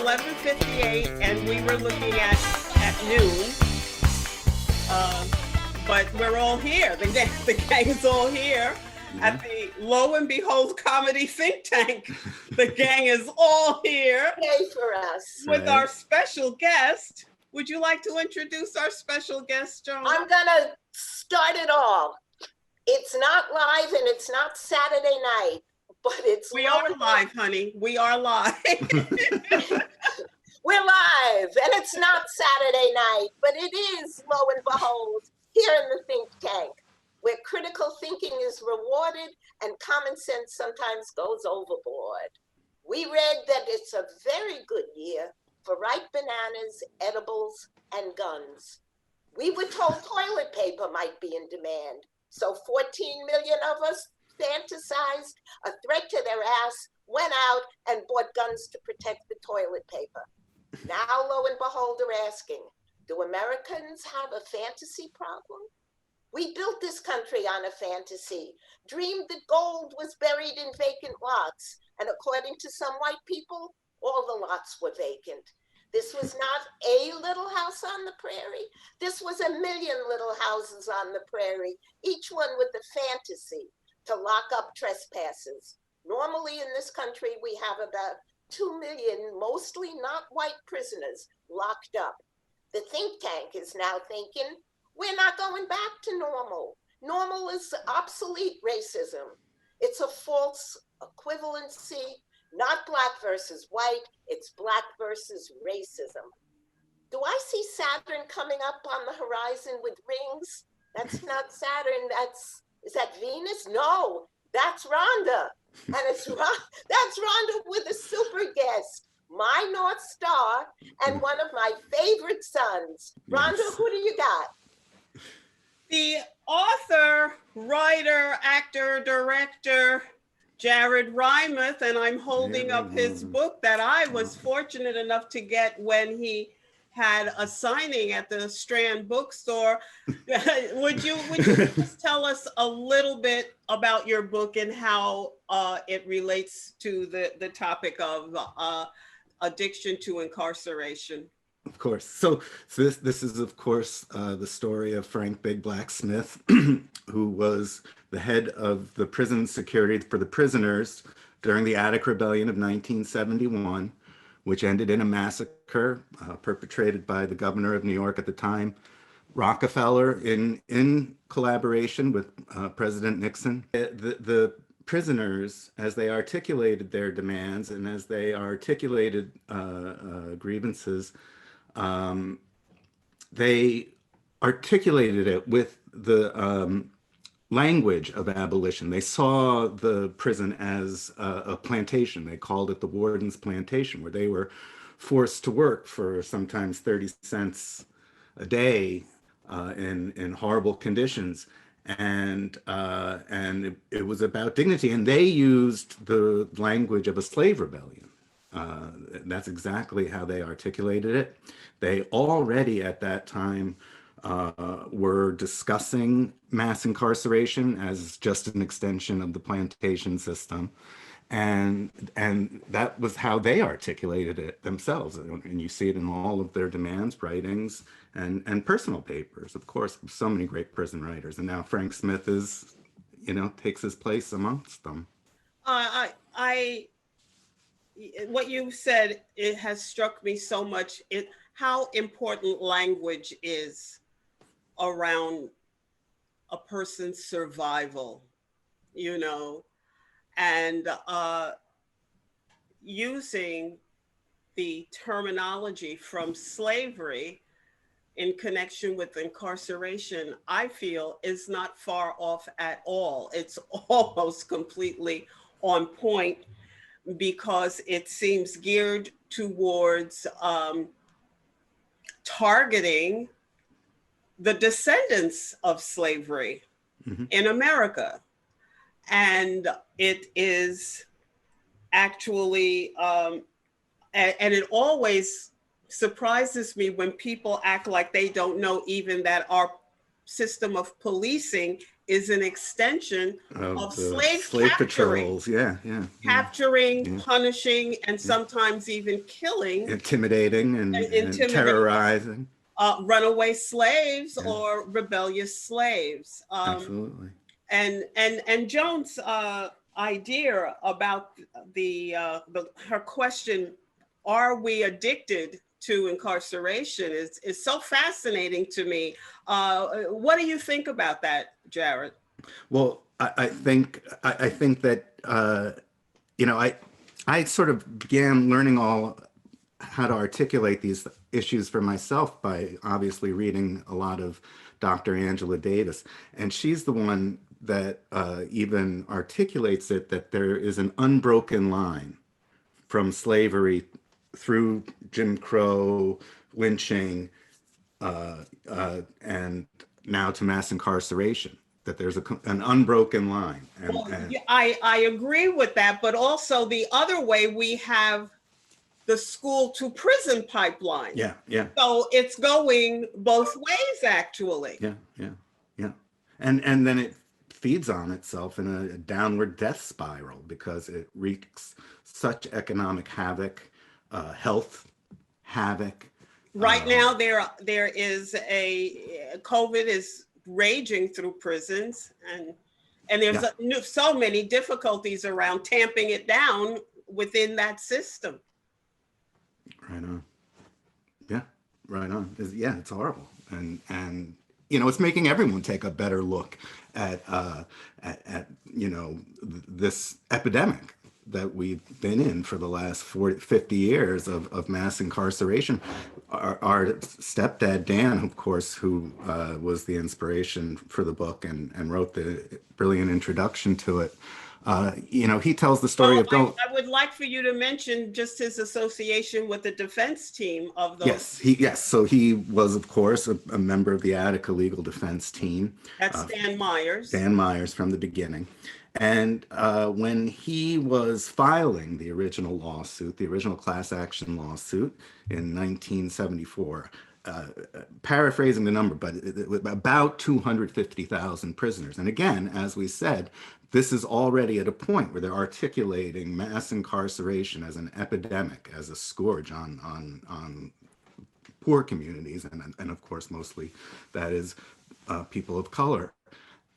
11:58, and we were looking at noon. But we're all here. The gang is all here at the Lo and Behold Comedy Think Tank. The gang is all here. Yay for us. With our special guest. Would you like to introduce our special guest, Joan? I'm gonna start it all. It's not live and it's not Saturday night, but it's We are live, honey. We are live. We're live, and it's not Saturday night, but it is, lo and behold, here in the think tank, where critical thinking is rewarded and common sense sometimes goes overboard. We read that it's a very good year for ripe bananas, edibles, and guns. We were told toilet paper might be in demand, so 14 million of us fantasized a threat to their ass, went out and bought guns to protect the toilet paper. Now, lo and behold, they're asking, do Americans have a fantasy problem? We built this country on a fantasy, dreamed that gold was buried in vacant lots, and according to some white people, all the lots were vacant. This was not a little house on the prairie. This was a million little houses on the prairie, each one with a fantasy to lock up trespassers. Normally in this country, we have about 2 million, mostly not white prisoners locked up. The think tank is now thinking, we're not going back to normal. Normal is obsolete racism. It's a false equivalency, not black versus white, it's black versus racism. Do I see Saturn coming up on the horizon with rings? That's not Saturn, is that Venus? No, that's Rhonda. And that's Rhonda with a super guest, my North Star, and one of my favorite sons. Rhonda, who do you got? The author, writer, actor, director, Jared Reinmuth, and I'm holding up his book that I was fortunate enough to get when he had a signing at the Strand bookstore. Would you just tell us a little bit about your book and how it relates to the topic of addiction to incarceration? Of course. So this is, of course, the story of Frank Big Black Smith, who was the head of the prison security for the prisoners during the Attic Rebellion of 1971, which ended in a massacre perpetrated by the governor of New York at the time, Rockefeller, in collaboration with President Nixon. The prisoners, as they articulated their demands and as they articulated grievances, they articulated it with the language of abolition. They saw the prison as a plantation. They called it the warden's plantation, where they were forced to work for sometimes 30 cents a day in horrible conditions. And it was about dignity. And they used the language of a slave rebellion. That's exactly how they articulated it. They already at that time were discussing mass incarceration as just an extension of the plantation system. And that was how they articulated it themselves. And you see it in all of their demands, writings, and personal papers. Of course, so many great prison writers. And now Frank Smith is, takes his place amongst them. What you said, it has struck me so much, how important language is around a person's survival, and using the terminology from slavery in connection with incarceration, I feel is not far off at all. It's almost completely on point, because it seems geared towards targeting the descendants of slavery in America. And it is actually, and it always surprises me when people act like they don't know even that our system of policing is an extension Of of the slave slave capturing, patrols. Yeah, yeah. capturing, Yeah. punishing, and sometimes even killing, Intimidating and intimidating terrorizing. runaway slaves Yeah, or rebellious slaves. absolutely. And Joan's idea about her question, are we addicted to incarceration, is so fascinating to me. What do you think about that, Jared? Well, I think that you know, I sort of began learning all how to articulate these issues for myself by obviously reading a lot of Dr. Angela Davis, and she's the one that even articulates it, that there is an unbroken line from slavery through Jim Crow, lynching, and now to mass incarceration, that there's an unbroken line. Well, yeah, I agree with that, but also the other way, we have the school to prison pipeline. Yeah, yeah, So it's going both ways, actually. yeah, yeah, yeah. And then it feeds on itself in a downward death spiral because it wreaks such economic havoc, health havoc. Right now, there is COVID is raging through prisons, and there's Yeah. so many difficulties around tamping it down within that system. Right on. Yeah, right on. Yeah, it's horrible, and you know, it's making everyone take a better look at you know, this epidemic that we've been in for the last 40, 50 years of mass incarceration. Our stepdad, Dan, of course, who was the inspiration for the book and wrote the brilliant introduction to it, you know, he tells the story of going. I would like for you to mention just his association with the defense team of those. Yes. So he was, of course, a member of the Attica Legal Defense Team. That's Dan Myers. Dan Myers from the beginning. And when he was filing the original lawsuit, the original class action lawsuit in 1974, paraphrasing the number, but about 250,000 prisoners. And again, as we said, this is already at a point where they're articulating mass incarceration as an epidemic, as a scourge on poor communities, and of course, mostly that is people of color.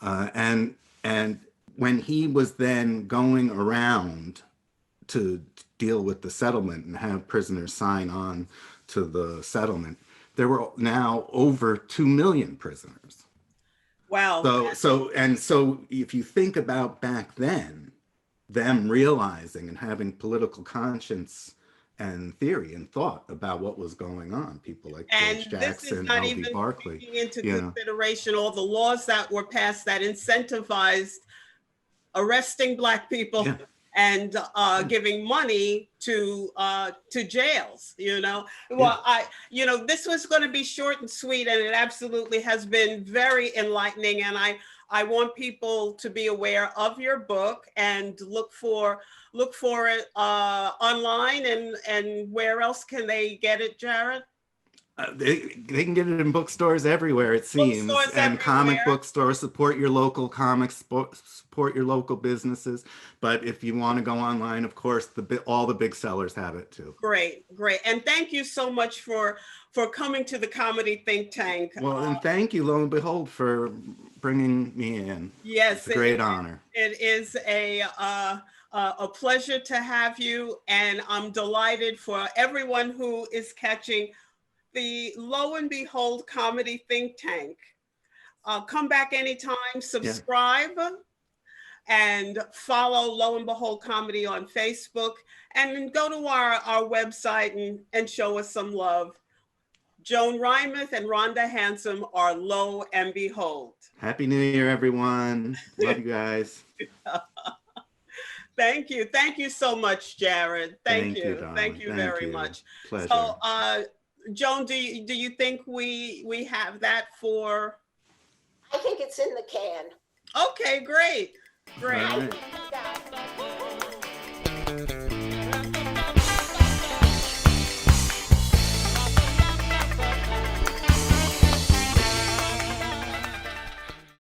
And when he was then going around to deal with the settlement and have prisoners sign on to the settlement, there were now over 2 million prisoners. Wow. So if you think about back then, them realizing and having political conscience and theory and thought about what was going on, people like George Jackson, L.V. Barkley, taking into consideration all the laws that were passed that incentivized arresting Black people, yeah, and giving money to jails. You know, well, yeah. This was going to be short and sweet, and it absolutely has been very enlightening. And I want people to be aware of your book and look for it online. And where else can they get it, Jared? They can get it in bookstores everywhere, it seems, and comic book stores. Support your local comics, support your local businesses. But if you want to go online, of course, all the big sellers have it too. Great. And thank you so much for coming to the Comedy Think Tank. Well, and thank you, lo and behold, for bringing me in. Yes, it's a great honor. It is a pleasure to have you, and I'm delighted for everyone who is catching the Lo and Behold Comedy Think Tank. Come back anytime, subscribe, yeah, and follow Lo and Behold Comedy on Facebook, and go to our website and show us some love. Joan Reinmuth and Rhonda Handsome are Lo and Behold. Happy New Year, everyone. Love you guys. Thank you. Thank you so much, Jared. Thank you. Darling. Thank you very much. Pleasure. So, Joan, do you think we have that for? I think it's in the can. Okay, great. All right.